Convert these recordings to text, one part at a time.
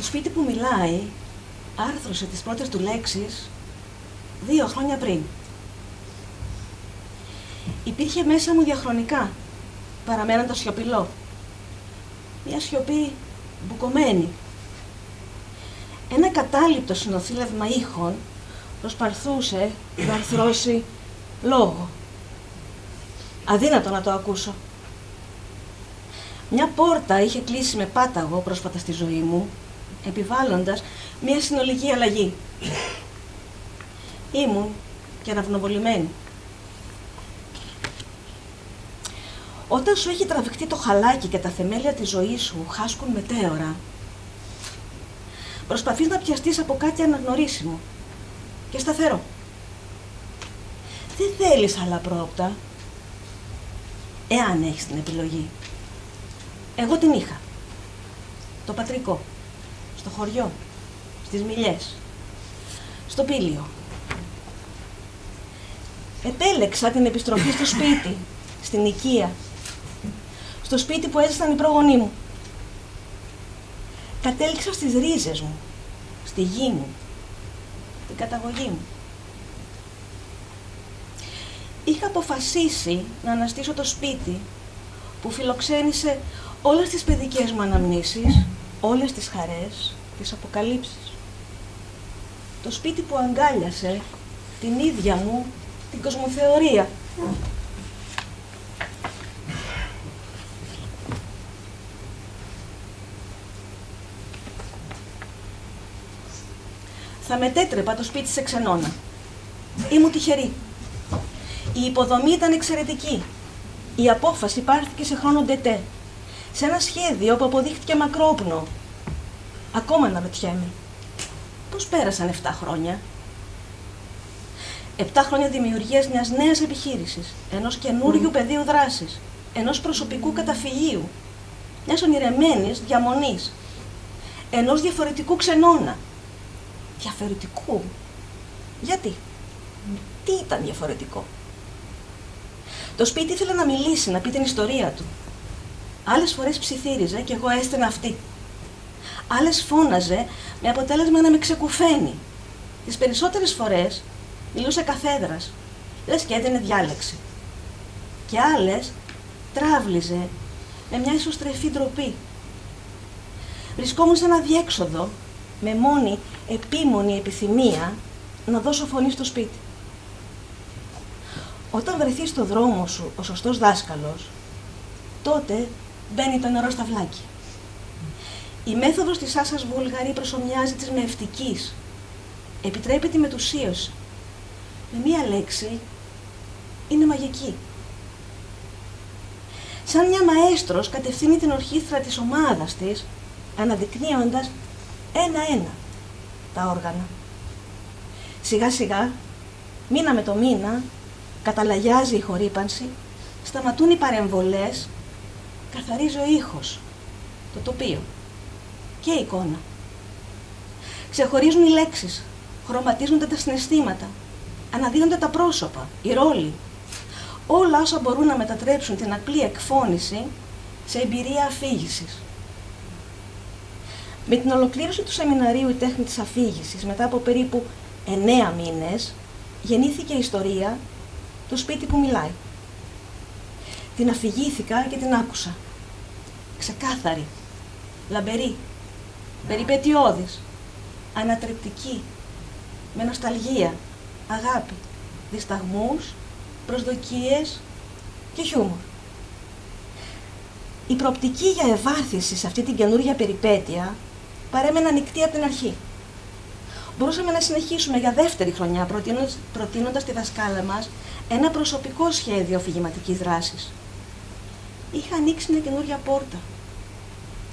Το σπίτι που μιλάει άρθρωσε τις πρώτες του λέξεις 2 χρόνια πριν. Υπήρχε μέσα μου διαχρονικά, παραμένοντας σιωπηλό. Μια σιωπή μπουκωμένη. Ένα κατάληπτο συνοθήλευμα ήχων προσπαθούσε να αρθρώσει λόγο. Αδύνατο να το ακούσω. Μια πόρτα είχε κλείσει με πάταγο πρόσφατα στη ζωή μου, επιβάλλοντας μια συνολική αλλαγή. Ήμουν και αναυνοβολημένη. Όταν σου έχει τραβηχτεί το χαλάκι και τα θεμέλια της ζωής σου χάσκουν μετέωρα, προσπαθείς να πιαστείς από κάτι αναγνωρίσιμο και σταθερό. Δεν θέλεις άλλα πρόοπτα, εάν έχεις την επιλογή. Εγώ την είχα. Το πατρικό, στο χωριό, στις Μιλιές, στο Πήλιο. Επέλεξα την επιστροφή στο σπίτι, στην οικία, στο σπίτι που έζησαν οι πρόγονοί μου. Κατέληξα στις ρίζες μου, στη γη μου, την καταγωγή μου. Είχα αποφασίσει να αναστήσω το σπίτι που φιλοξένησε όλες τις παιδικές μου αναμνήσεις, όλες τις χαρές, τις αποκαλύψεις. Το σπίτι που αγκάλιασε την ίδια μου την κοσμοθεωρία. Θα μετέτρεπα το σπίτι σε ξενώνα. Ήμουν τυχερή. Η υποδομή ήταν εξαιρετική. Η απόφαση πάρθηκε σε χρόνο ντετέ. Σε ένα σχέδιο που αποδείχτηκε μακρόπνο. Ακόμα αναρωτιέμαι. Πώς πέρασαν 7 χρόνια? 7 χρόνια δημιουργίας μιας νέας επιχείρησης, ενός καινούριου πεδίου δράσης, ενός προσωπικού καταφυγίου, μιας ονειρεμένης διαμονής, ενός διαφορετικού ξενώνα. Διαφορετικού? Γιατί? Τι ήταν διαφορετικό? Το σπίτι ήθελε να μιλήσει, να πει την ιστορία του. Άλλες φορές ψιθύριζε και εγώ έστενα αυτή. Άλλες φώναζε με αποτέλεσμα να με ξεκουφαίνει. Τις περισσότερες φορές μιλούσε καθέδρας, λες και έδινε διάλεξη. Και άλλες τράβλιζε με μια ισοστρεφή ντροπή. Βρισκόμουν σε ένα διέξοδο με μόνη επίμονη επιθυμία να δώσω φωνή στο σπίτι. Όταν βρεθεί στο δρόμο σου ο σωστός δάσκαλος, τότε μπαίνει το νερό στα βλάκια. Η μέθοδος της Άσας Βούλγαρη προσομοιάζει της μευτικής. Επιτρέπει τη μετουσίωση. Με μία λέξη, είναι μαγική. Σαν μια μαέστρος κατευθύνει την ορχήστρα της ομάδας της, αναδεικνύοντας ένα-ένα τα όργανα. Σιγά σιγά, μήνα με το μήνα, καταλαγιάζει η χορύπανση, σταματούν οι παρεμβολές, καθαρίζει ο ήχος, το τοπίο και η εικόνα. Ξεχωρίζουν οι λέξεις, χρωματίζονται τα συναισθήματα, αναδύονται τα πρόσωπα, οι ρόλοι. Όλα όσα μπορούν να μετατρέψουν την απλή εκφώνηση σε εμπειρία αφήγησης. Με την ολοκλήρωση του σεμιναρίου «Η τέχνη της αφήγησης», μετά από περίπου 9 μήνες, γεννήθηκε η ιστορία «Το σπίτι που μιλάει». Την αφηγήθηκα και την άκουσα. Ξεκάθαρη, λαμπερή, περιπετειώδης, ανατρεπτική, με νοσταλγία, αγάπη, δισταγμούς, προσδοκίες και χιούμορ. Η προοπτική για ευάθυνση σε αυτή την καινούργια περιπέτεια παρέμενε ανοιχτή από την αρχή. Μπορούσαμε να συνεχίσουμε για δεύτερη χρονιά προτείνοντας στη δασκάλα μας ένα προσωπικό σχέδιο αφηγηματικής δράσης. Είχα ανοίξει μια καινούργια πόρτα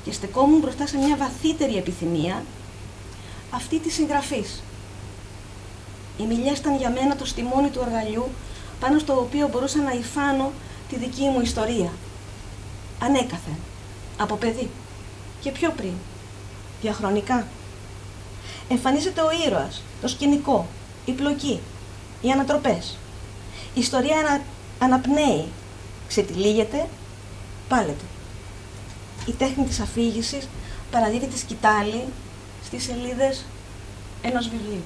και στεκόμουν μπροστά σε μια βαθύτερη επιθυμία, αυτή της συγγραφής. Οι Μιλιές ήταν για μένα το στιμόνι του αργαλιού πάνω στο οποίο μπορούσα να υφάνω τη δική μου ιστορία. Ανέκαθεν, από παιδί και πιο πριν, διαχρονικά. Εμφανίζεται ο ήρωας, το σκηνικό, η πλοκή, οι ανατροπές. Η ιστορία αναπνέει, ξετυλίγεται, πάλεται. Η τέχνη της αφήγησης παραδίδει τη σκητάλη στις σελίδες ενός βιβλίου.